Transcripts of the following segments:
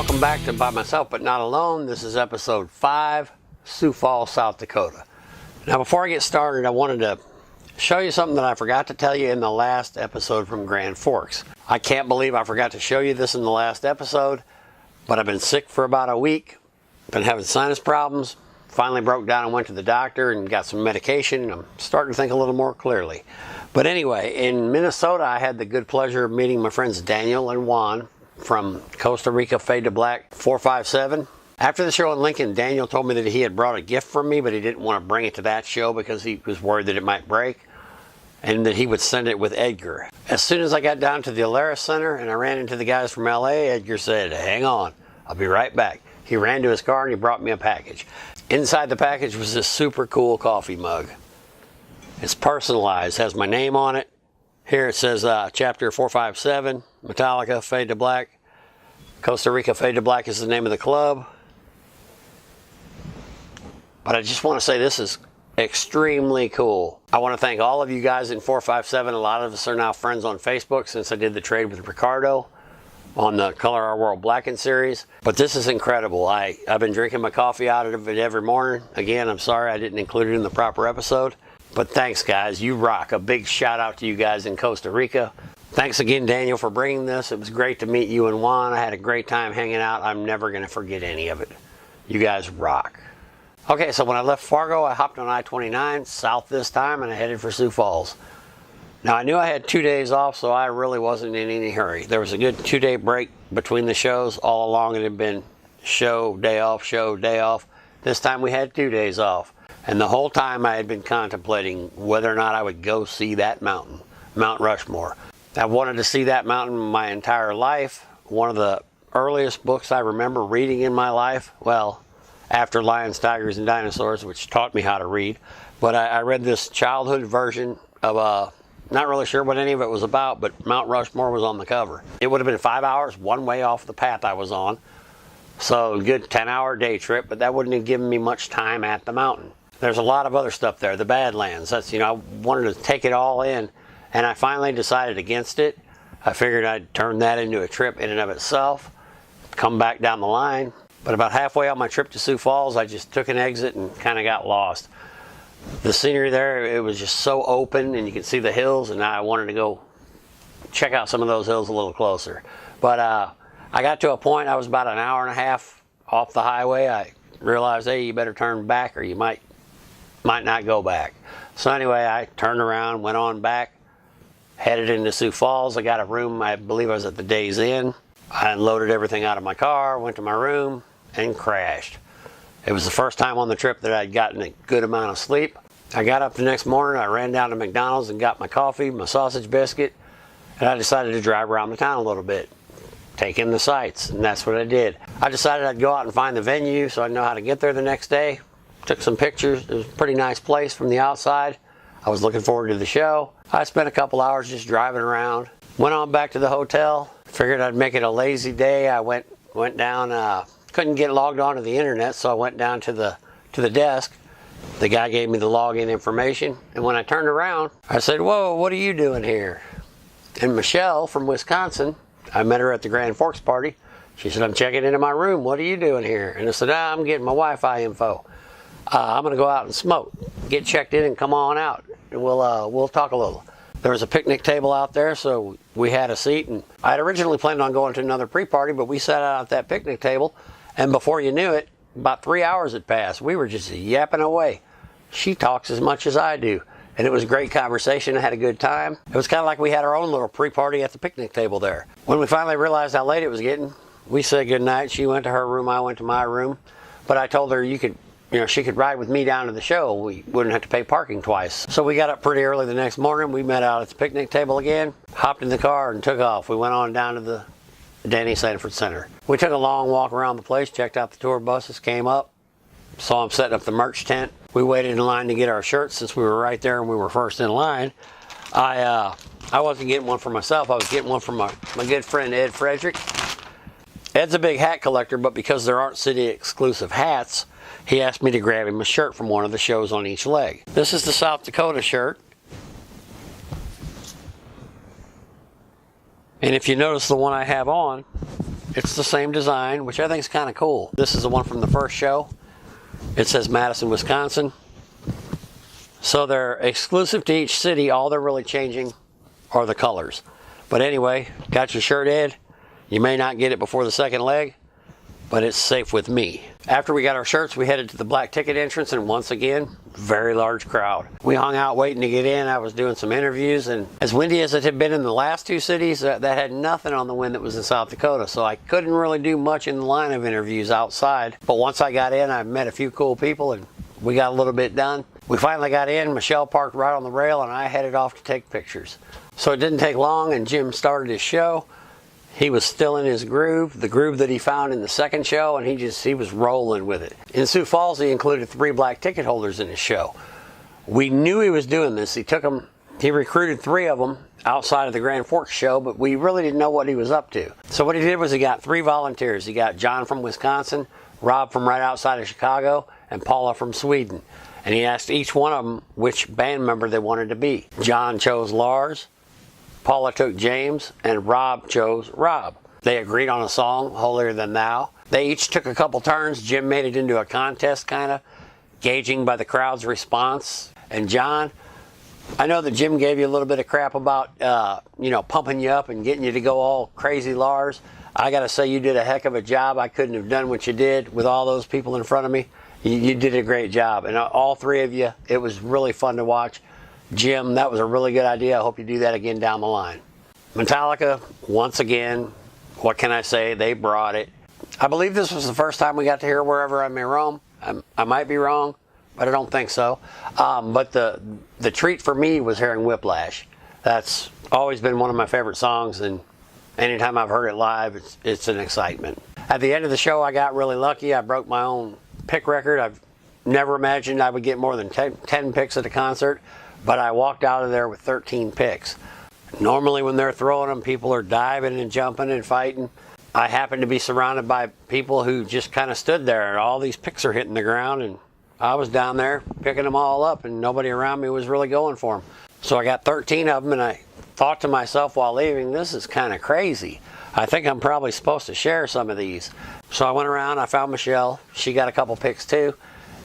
Welcome back to By Myself But Not Alone. This is episode 5, Sioux Falls, South Dakota. Now before I get started, I wanted to show you something that I forgot to tell you in the last episode from Grand Forks. I can't believe I forgot to show you this in the last episode, but I've been sick for about a week. Been having sinus problems. Finally broke down and went to the doctor and got some medication, and I'm starting to think a little more clearly. But anyway, in Minnesota, I had the good pleasure of meeting my friends Daniel and Juan from Costa Rica Fade to Black 457. After the show in Lincoln, Daniel told me that he had brought a gift from me, but he didn't want to bring it to that show because he was worried that it might break, and that he would send it with Edgar. As soon as I got down to the Alaris Center and I ran into the guys from LA, Edgar said, "Hang on, I'll be right back." He ran to his car and he brought me a package. Inside the package was this super cool coffee mug. It's personalized, has my name on it. Here it says Chapter 457, Metallica Fade to Black. Costa Rica Fade to Black is the name of the club. But I just want to say this is extremely cool. I want to thank all of you guys in 457. A lot of us are now friends on Facebook since I did the trade with Ricardo on the Color Our World Blackened series. But this is incredible. I've been drinking my coffee out of it every morning. Again, I'm sorry I didn't include it in the proper episode. But thanks, guys. You rock. A big shout out to you guys in Costa Rica. Thanks again, Daniel, for bringing this. It was great to meet you and Juan. I had a great time hanging out. I'm never going to forget any of it. You guys rock. Okay, so when I left Fargo, I hopped on I-29 south this time, and I headed for Sioux Falls. Now, I knew I had 2 days off, so I really wasn't in any hurry. There was a good 2-day break between the shows. All along it had been show, day off, show, day off. This time we had 2 days off. And the whole time I had been contemplating whether or not I would go see that mountain, Mount Rushmore. I've wanted to see that mountain my entire life. One of the earliest books I remember reading in my life, well, after Lions, Tigers, and Dinosaurs, which taught me how to read. But I read this childhood version of, not really sure what any of it was about, but Mount Rushmore was on the cover. It would have been 5 hours one way off the path I was on. So a good 10-hour day trip, but that wouldn't have given me much time at the mountain. There's a lot of other stuff there, the Badlands. That's, I wanted to take it all in, and I finally decided against it. I figured I'd turn that into a trip in and of itself, come back down the line. But about halfway on my trip to Sioux Falls, I just took an exit and kind of got lost. The scenery there, it was just so open, and you could see the hills, and I wanted to go check out some of those hills a little closer. But I got to a point, I was about an hour and a half off the highway. I realized, hey, you better turn back or you might not go back. So anyway, I turned around, went on back, headed into Sioux Falls. I got a room, I believe I was at the Days Inn. I unloaded everything out of my car, went to my room, and crashed. It was the first time on the trip that I'd gotten a good amount of sleep. I got up the next morning, I ran down to McDonald's and got my coffee, my sausage biscuit, and I decided to drive around the town a little bit, take in the sights, and that's what I did. I decided I'd go out and find the venue so I'd know how to get there the next day. Took some pictures. It was a pretty nice place from the outside. I was looking forward to the show. I spent a couple hours just driving around. Went on back to the hotel. Figured I'd make it a lazy day. I went down, couldn't get logged onto the internet, so I went down to the desk. The guy gave me the login information, and when I turned around, I said, "Whoa, what are you doing here?" And Michelle from Wisconsin, I met her at the Grand Forks party. She said, "I'm checking into my room. What are you doing here?" And I said, "I'm getting my Wi-Fi info. I'm going to go out and smoke. Get checked in and come on out, and we'll talk a little." There was a picnic table out there, so we had a seat, and I had originally planned on going to another pre-party, but we sat out at that picnic table, and before you knew it, about 3 hours had passed. We were just yapping away. She talks as much as I do, and it was a great conversation. I had a good time. It was kind of like we had our own little pre-party at the picnic table there. When we finally realized how late it was getting, we said goodnight. She went to her room, I went to my room, but I told her she could ride with me down to the show. We wouldn't have to pay parking twice. So we got up pretty early the next morning. We met out at the picnic table again, hopped in the car, and took off. We went on down to the Danny Sanford Center. We took a long walk around the place, checked out the tour buses, came up, saw them setting up the merch tent. We waited in line to get our shirts since we were right there and we were first in line. I wasn't getting one for myself. I was getting one for my good friend Ed Frederick. Ed's a big hat collector, but because there aren't city-exclusive hats, he asked me to grab him a shirt from one of the shows on each leg. This is the South Dakota shirt. And if you notice the one I have on, it's the same design, which I think is kind of cool. This is the one from the first show. It says Madison, Wisconsin. So they're exclusive to each city. All they're really changing are the colors. But anyway, got your shirt, Ed. You may not get it before the second leg, but it's safe with me. After we got our shirts, we headed to the black ticket entrance, and once again, very large crowd. We hung out waiting to get in. I was doing some interviews, and as windy as it had been in the last two cities, that had nothing on the wind that was in South Dakota, so I couldn't really do much in the line of interviews outside. But once I got in, I met a few cool people, and we got a little bit done. We finally got in. Michelle parked right on the rail, and I headed off to take pictures. So it didn't take long, and Jim started his show. He was still in his groove, the groove that he found in the second show, and he was rolling with it. In Sioux Falls, he included 3 black ticket holders in his show. We knew he was doing this. He recruited 3 of them outside of the Grand Forks show, but we really didn't know what he was up to. So what he did was he got 3 volunteers. He got John from Wisconsin, Rob from right outside of Chicago, and Paula from Sweden. And he asked each one of them which band member they wanted to be. John chose Lars, Paula took James, and Rob chose Rob. They agreed on a song, Holier Than Thou. They each took a couple turns. Jim made it into a contest, kind of, gauging by the crowd's response. And John, I know that Jim gave you a little bit of crap about, pumping you up and getting you to go all crazy, Lars. I got to say, you did a heck of a job. I couldn't have done what you did with all those people in front of me. You did a great job. And all 3 of you, it was really fun to watch. Jim, that was a really good idea. I hope you do that again down the line. Metallica, once again, what can I say? They brought it. I believe this was the first time we got to hear Wherever I May Roam. I might be wrong, but I don't think so. But the treat for me was hearing Whiplash. That's always been one of my favorite songs, and anytime I've heard it live, it's an excitement. At the end of the show, I got really lucky. I broke my own pick record. I've never imagined I would get more than 10 picks at a concert. But I walked out of there with 13 picks. Normally when they're throwing them, people are diving and jumping and fighting. I happened to be surrounded by people who just kind of stood there, and all these picks are hitting the ground, and I was down there picking them all up, and nobody around me was really going for them. So I got 13 of them, and I thought to myself while leaving, this is kind of crazy. I think I'm probably supposed to share some of these. So I went around, I found Michelle. She got a couple picks too.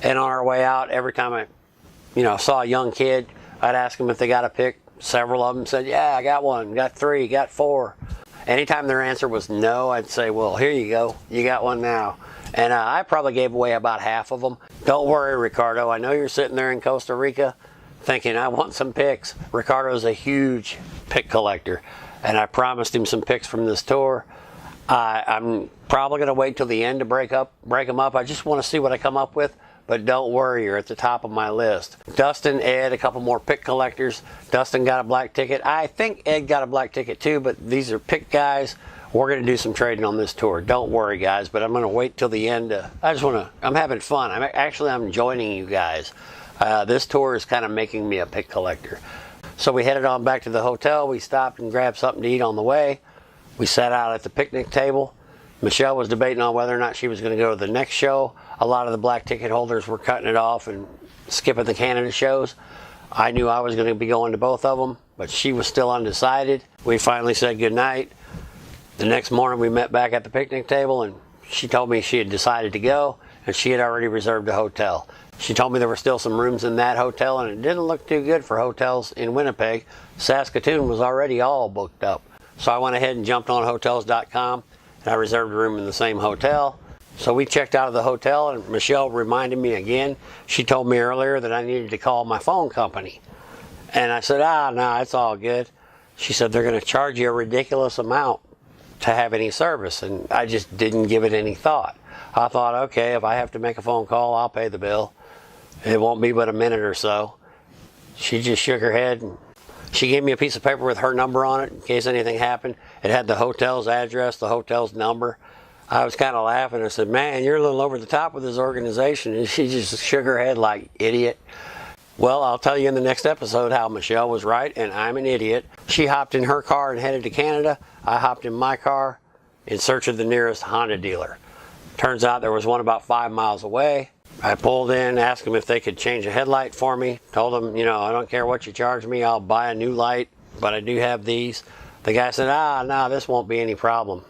And on our way out, every time I saw a young kid, I'd ask them if they got a pick. Several of them said, yeah, I got 1, got 3, got 4. Anytime their answer was no, I'd say, well, here you go. You got 1 now. And I probably gave away about half of them. Don't worry, Ricardo. I know you're sitting there in Costa Rica thinking, I want some picks. Ricardo's a huge pick collector, and I promised him some picks from this tour. I'm probably going to wait till the end to break them up. I just want to see what I come up with. But don't worry, you're at the top of my list. Dustin, Ed, a couple more pick collectors. Dustin got a black ticket. I think Ed got a black ticket too, but these are pick guys. We're going to do some trading on this tour. Don't worry, guys, but I'm going to wait till the end. I'm having fun. I'm joining you guys. This tour is kind of making me a pick collector. So we headed on back to the hotel. We stopped and grabbed something to eat on the way. We sat out at the picnic table. Michelle was debating on whether or not she was going to go to the next show. A lot of the black ticket holders were cutting it off and skipping the Canada shows. I knew I was going to be going to both of them, but she was still undecided. We finally said goodnight. The next morning we met back at the picnic table, and she told me she had decided to go, and she had already reserved a hotel. She told me there were still some rooms in that hotel, and it didn't look too good for hotels in Winnipeg. Saskatoon was already all booked up. So I went ahead and jumped on Hotels.com, and I reserved a room in the same hotel. So we checked out of the hotel, and Michelle reminded me again. She told me earlier that I needed to call my phone company. And I said, no, it's all good. She said, they're going to charge you a ridiculous amount to have any service. And I just didn't give it any thought. I thought, okay, if I have to make a phone call, I'll pay the bill. It won't be but a minute or so. She just shook her head, and she gave me a piece of paper with her number on it in case anything happened. It had the hotel's address, the hotel's number. I was kind of laughing. I said, man, you're a little over the top with this organization. And she just shook her head like, idiot. Well, I'll tell you in the next episode how Michelle was right and I'm an idiot. She hopped in her car and headed to Canada. I hopped in my car in search of the nearest Honda dealer. Turns out there was one about 5 miles away. I pulled in, asked them if they could change a headlight for me. Told them, I don't care what you charge me. I'll buy a new light, but I do have these. The guy said, no, this won't be any problem.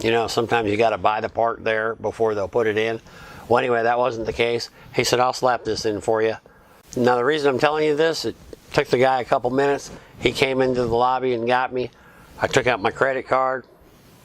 You know, sometimes you got to buy the part there before they'll put it in. Well, anyway, that wasn't the case. He said, I'll slap this in for you. Now, the reason I'm telling you this, it took the guy a couple minutes. He came into the lobby and got me. I took out my credit card.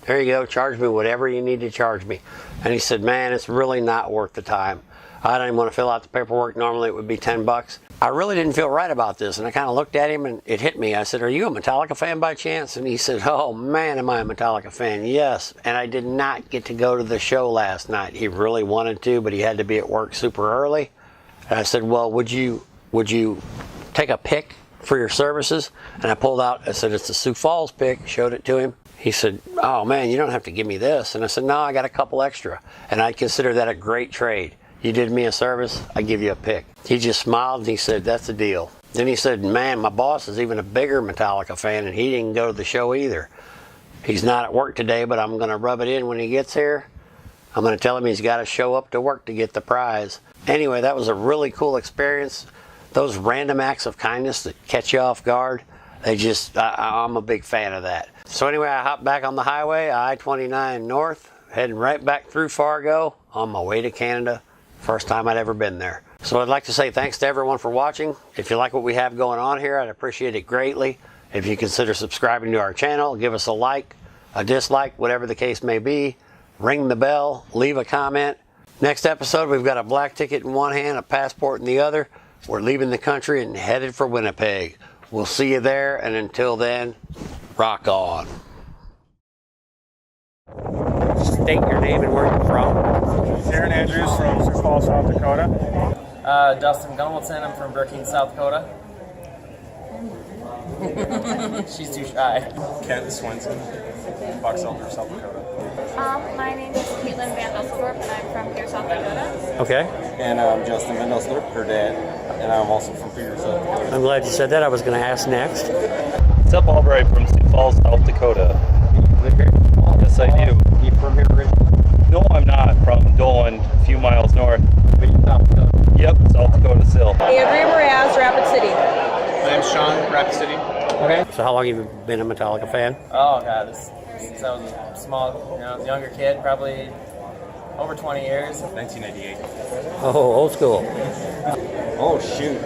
There you go, charge me whatever you need to charge me. And he said, man, it's really not worth the time. I don't even want to fill out the paperwork. Normally it would be 10 bucks. I really didn't feel right about this, and I kind of looked at him and it hit me. I said, are you a Metallica fan by chance? And he said, oh man, am I a Metallica fan? Yes. And I did not get to go to the show last night. He really wanted to, but he had to be at work super early. And I said, well, would you take a pick for your services? And I pulled out, I said, it's the Sioux Falls pick, showed it to him. He said, oh man, you don't have to give me this. And I said, no, I got a couple extra. And I consider that a great trade. You did me a service, I give you a pick. He just smiled and he said, that's a deal. Then he said, man, my boss is even a bigger Metallica fan and he didn't go to the show either. He's not at work today, but I'm gonna rub it in when he gets here. I'm gonna tell him he's gotta show up to work to get the prize. Anyway, that was a really cool experience. Those random acts of kindness that catch you off guard, I'm a big fan of that. So anyway, I hopped back on the highway, I-29 north, heading right back through Fargo on my way to Canada. First time I'd ever been there. So I'd like to say thanks to everyone for watching. If you like what we have going on here, I'd appreciate it greatly. If you consider subscribing to our channel, give us a like, a dislike, whatever the case may be. Ring the bell, leave a comment. Next episode, we've got a black ticket in one hand, a passport in the other. We're leaving the country and headed for Winnipeg. We'll see you there, and until then, rock on. State your name and where you're from. Aaron Andrews from Sioux Falls, South Dakota. Dustin Gunwaldson, I'm from Brookings, South Dakota. She's too shy. Kent Swenson, Box Elder, South Dakota. My name is Caitlin Van Dusseldorp, and I'm from here, South Dakota. Okay. And I'm Justin Van Dusseldorp, her dad, and I'm also from here, South Dakota. I'm glad you said that. I was going to ask next. What's up, Albright from Sioux Falls, South Dakota? Live here? Yes, I do. You from here originally? No, I'm not. From Dolan, a few miles north. But you're South Dakota. Yep, South Dakota still. Andrea Mraz, Rapid City. My name's Sean, Rapid City. Okay. So how long have you been a Metallica fan? Oh god, since I was a small, a younger kid, probably over 20 years. 1998. Oh, old school. Oh, shoot.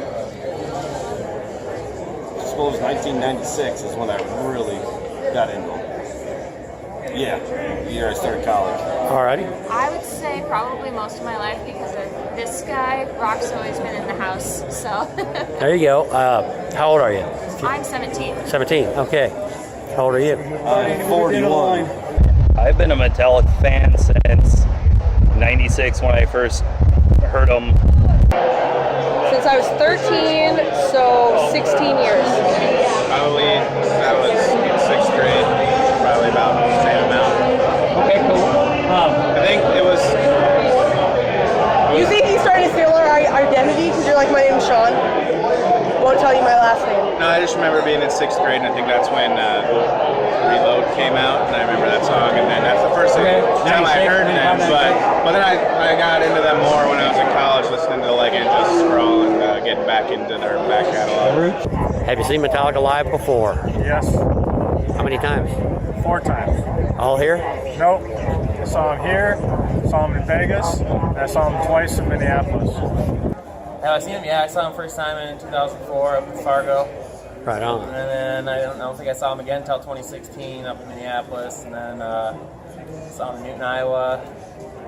I suppose 1996 is when I really got into it. Yeah, the year I started college. Alrighty. I would say probably most of my life because of this guy. Rock's always been in the house, so. There you go. How old are you? I'm 17. 17. Okay. How old are you? I'm 41. I've been a Metallica fan since 96 when I first heard them. Since I was 13, so 16 years. Probably, that was in 6th grade, probably about the same amount. Okay, cool. I think it was... You think he's trying to steal our identity because you're like, my name's Sean? Won't tell you my last name. No, I just remember being in 6th grade, and I think that's when Reload came out, and I remember that song, and then that's the first time I heard them, but then I got into them more when I was in college, listening to like Injustice for All and getting back into their back catalog. Have you seen Metallica live before? Yes, How many times? 4 times. All here? Nope. I saw him here, saw him in Vegas, and I saw him twice in Minneapolis. Have I seen him? Yeah, I saw him first time in 2004 up in Fargo. Right on. And then I don't think I saw him again until 2016 up in Minneapolis. And then saw him in Newton, Iowa,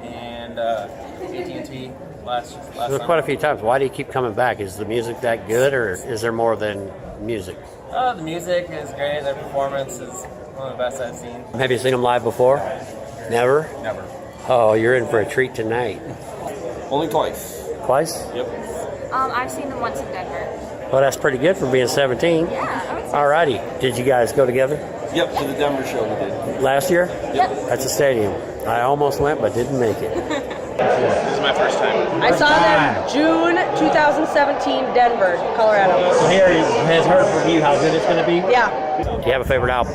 and AT&T last There's summer. quite a few times. Why do you keep coming back? Is the music that good, or is there more than music? The music is great. Their performance is one of the best I've seen. Have you seen them live before? Never? Never. Oh, you're in for a treat tonight. Only twice. Twice? Yep. I've seen them once in Denver. Well, that's pretty good for being 17. Yeah, I would say. Alrighty. Did you guys go together Yep, to the Denver show we did. last year? Yep. At the stadium. I almost went, but didn't make it. This is my first time. I saw them June 2017, Denver, Colorado. So here has heard from you how good it's going to be. Yeah. Do you have a favorite album?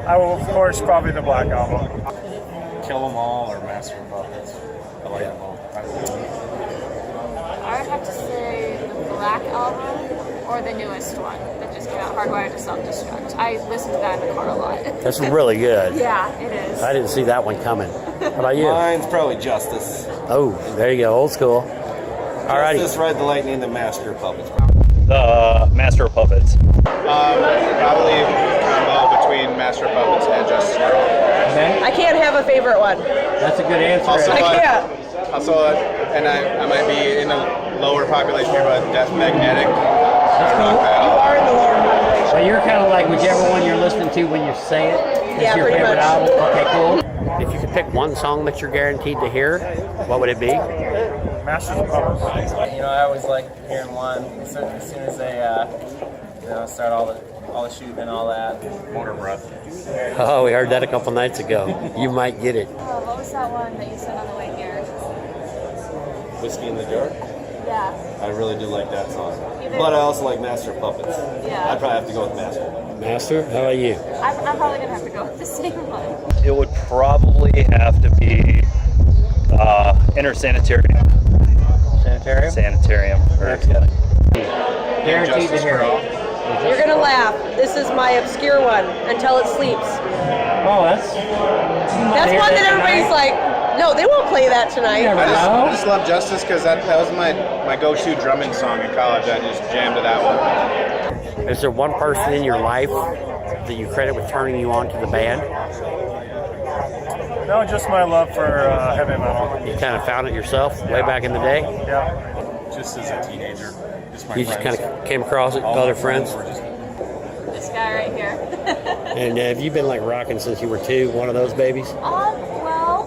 I will, of course, probably the Black Album. Kill 'Em All or Master of Puppets. I like them all. I would have to say the Black Album, or the newest one that just came out, Hardwired to Self-Destruct. I listen to that in the car a lot. That's really good. Yeah, it is. I didn't see that one coming. How about you? Mine's probably Justice. Oh, there you go, old school. Alrighty. Justice, Ride the Lightning, the Master of Puppets. The Master of Puppets. Probably combo between Master of Puppets and Justice for All. Okay. I can't have a favorite one. That's a good answer. Also, I can't. And I might be in a lower population here, but Death Magnetic. That's cool. You are in the lower population. So you're kind of like whichever one you're listening to when you say it is Yeah, your pretty favorite much. album. Okay, cool. If you could pick one song that you're guaranteed to hear, what would it be? Masters of Puppets. You know, I always like hearing one as soon as they, start all the shooting and all that. Motor Breath. Oh, we heard that a couple nights ago. You might get it. Oh, what was that one that you said on the way here? Whiskey in the Jar. Yeah. I really do like that song. Either- But I also like Master of Puppets. Yeah. I'd probably have to go with Master. Master, how about you? I'm probably going to have to go with the same one. It would probably have to be Inner Sanitarium. Sanitarium? Sanitarium. Guaranteed to hear it. You're gonna laugh. This is my obscure one, Until It Sleeps. Oh, that's One that everybody's like, no, they won't play that tonight. I just love Justice because that was my go-to drumming song in college. I just jammed to that one. Is there one person in your life that you credit with turning you on to the band? No, just my love for heavy metal. You kind of found it yourself way back in the day? Yeah. Just as a teenager. You just kind of came across it with other friends? This guy right here. And have you been like rocking since you were 2, one of those babies? Well,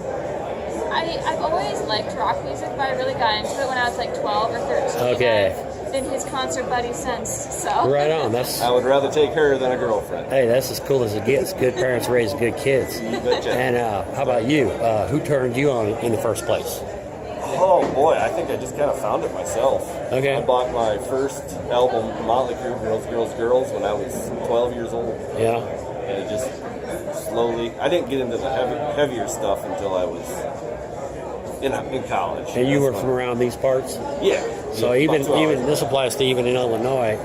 I've always liked rock music, but I really got into it when I was like 12 or 13. Okay. I've been his concert buddy since, so. Right on. That's. I would rather take her than a girlfriend. Hey, that's as cool as it gets. Good parents raise good kids. You betcha. And how about you? Who turned you on in the first place? Oh boy, I think I just kind of found it myself. Okay. I bought my first album, Motley Crue, Girls, Girls, Girls, when I was 12 years old. Yeah. And it just slowly, I didn't get into the heavier stuff until I was in college. And you were from around these parts? Yeah. So Yeah, even about 12. this applies to even in Illinois.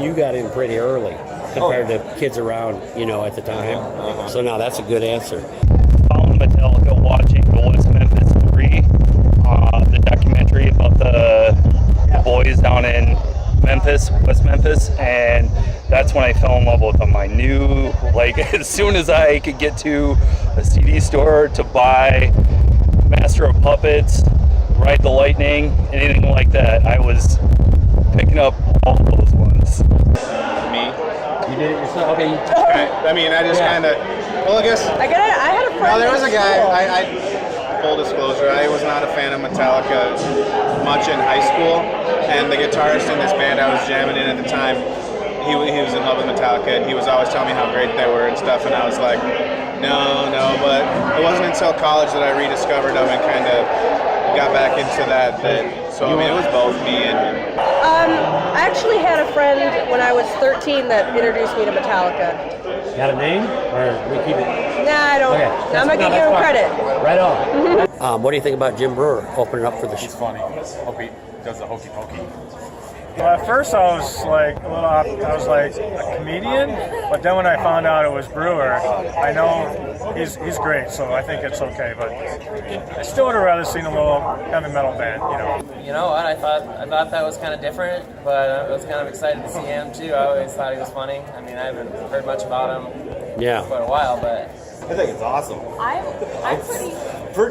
You got in pretty early compared to kids around, at the time. So now that's a good answer. Found Metallica watching the West Memphis 3, the documentary about the boys down in Memphis, West Memphis, and that's when I fell in love with them. I knew, as soon as I could get to a CD store to buy Master of Puppets, Ride the Lightning, anything like that, I was picking up all those ones. Me. You did it yourself? Okay. I just kind of. Well, I guess. I had a friend. No, there was a in guy. school. Full disclosure, I was not a fan of Metallica much in high school, and the guitarist in this band I was jamming in at the time, he was in love with Metallica, and he was always telling me how great they were and stuff, and I was like, no, but it wasn't until college that I rediscovered them and kind of got back into that. So it was both me and him. I actually had a friend when I was 13 that introduced me to Metallica. Got a name? Or we keep it? Nah, I don't. Okay. I'm not gonna give him credit. Right on. What do you think about Jim Brewer opening up for the show? Funny. Hope he does the hokey pokey. Well, at first I was like a comedian, but then when I found out it was Brewer, I know he's great, so I think it's okay. But I still would have rather seen a little heavy metal band, You know what? I thought that was kind of different, but I was kind of excited to see him too. I always thought he was funny. I mean, I haven't heard much about him Yeah. for a while, but I think it's awesome. I'm pretty.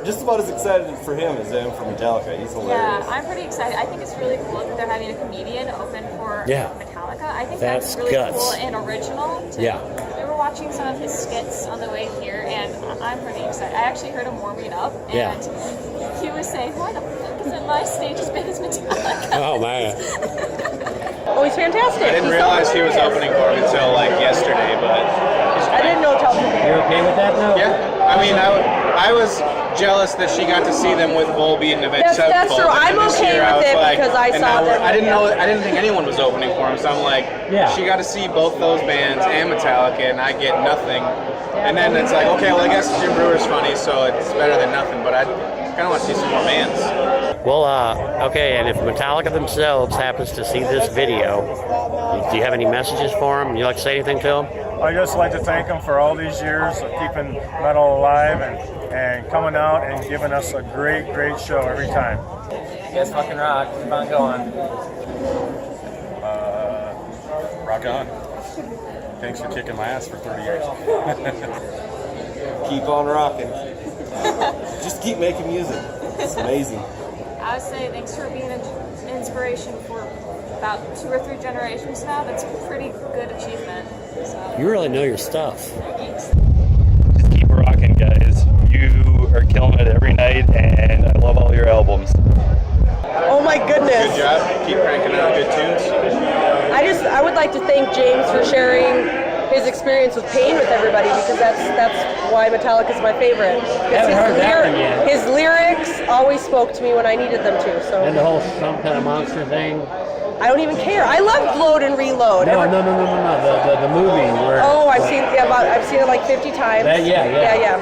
Just about as excited for him as I am for Metallica. He's hilarious. Yeah, I'm pretty excited. I think it's really cool that they're having a comedian open for Metallica. I think that's really cool and original. We were watching some of his skits on the way here, and I'm pretty excited. I actually heard him warming up, and he was saying, "Why the fuck isn't my stage as big as Metallica?" Oh man. Oh, he's fantastic. I didn't realize he was opening for him until yesterday, but I didn't know until today. You're okay with that now? yeah. I mean, I was jealous that she got to see them with Volbeat and Avenged That's Sevenfold. true. I'm This okay year, with it like, because I and saw now them. I didn't think anyone was opening for them, so I'm like, she got to see both those bands and Metallica, and I get nothing. And then it's like, okay, well, I guess Jim Brewer's funny, so it's better than nothing. But I kind of want to see some more bands. Well, okay, and if Metallica themselves happens to see this video, do you have any messages for them? Would you like to say anything to them? I just like to thank them for all these years of keeping metal alive and coming out and giving us a great, great show every time. You guys fucking rock. Keep on going. Rock on. Thanks for kicking my ass for 30 years. Keep on rocking. Just keep making music. It's amazing. I would say thanks for being an inspiration for about 2 or 3 generations now. That's a pretty good achievement. So. You really know your stuff. Just keep rocking, guys. You are killing it every night, and I love all your albums. Oh my goodness. Good job. Keep cranking out good tunes. I would like to thank James for sharing his experience with Pain with everybody, because that's why Metallica's my favorite. His lyrics always spoke to me when I needed them to. So. And the whole Some Kind of Monster thing. I don't even care. I love Load and Reload. No. The movie where. Oh, I've seen it like 50 times. Yeah.